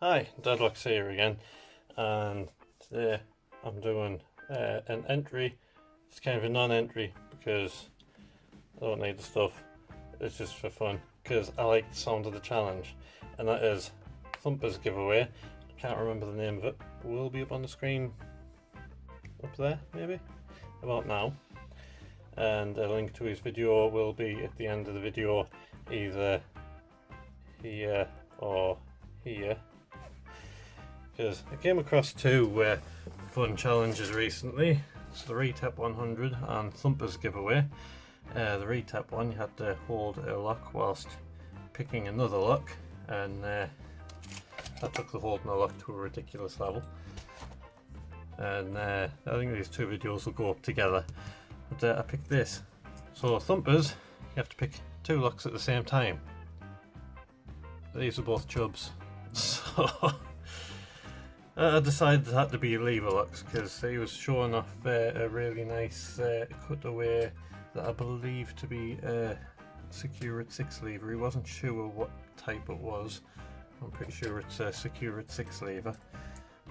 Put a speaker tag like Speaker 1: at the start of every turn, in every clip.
Speaker 1: Hi, Deadlock's here again, and today I'm doing an entry. It's kind of a non-entry because I don't need the stuff. It's just for fun because I like the sound of the challenge, and that is THUMPERS giveaway. I can't remember the name of it. It will be up on the screen up there, maybe about now. And a link to his video will be at the end of the video, either here or here. Because I came across two fun challenges recently. It's the Retap 100 and THUMPERS giveaway. The Retap one, you had to hold a lock whilst picking another lock, and that took the holding the lock to a ridiculous level. And I think these two videos will go up together. But I picked this. So THUMPERS, you have to pick two locks at the same time. These are both Chubbs. So I decided it had to be lever locks because he was showing off a really nice cutaway that I believe to be a Secured 6 lever. He wasn't sure what type it was. I'm pretty sure it's a Secured 6 lever.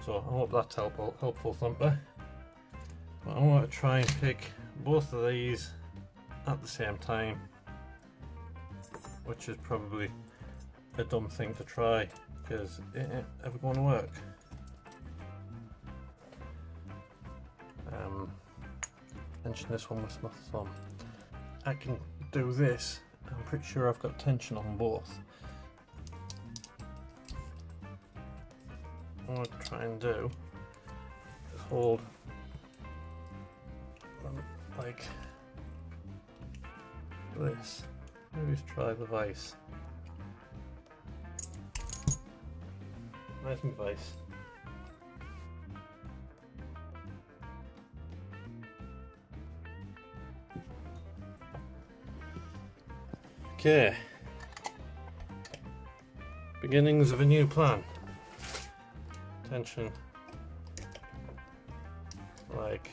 Speaker 1: So I hope that's helpful Thumper. But I want to try and pick both of these at the same time, which is probably a dumb thing to try because it ain't ever going to work. Tension this one with my thumb. I can do this. I'm pretty sure I've got tension on both. What I want to try and do is hold them like this. Maybe just try the vice. Where's my vice? Okay, beginnings of a new plan. Tension like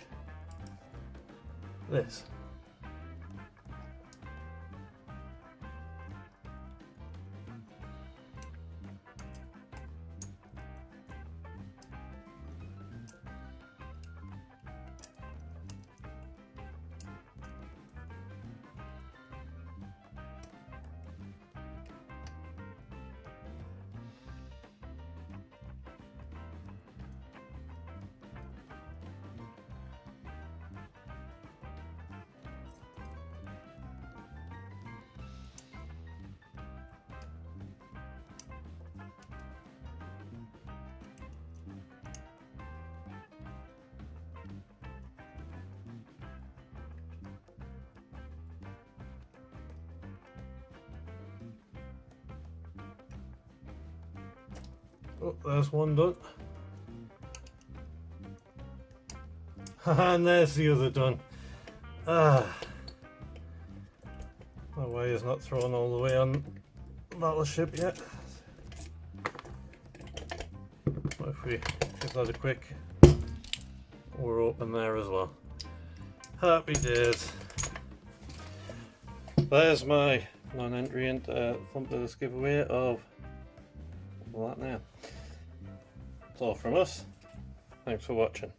Speaker 1: this. Oh, there's one done. And there's the other done. My wire's not thrown all the way on Battleship yet. But if we give that a quick, we're open there as well. Happy days. There's my non-entry into THUMPERS giveaway of that now. That's all from us. Thanks for watching.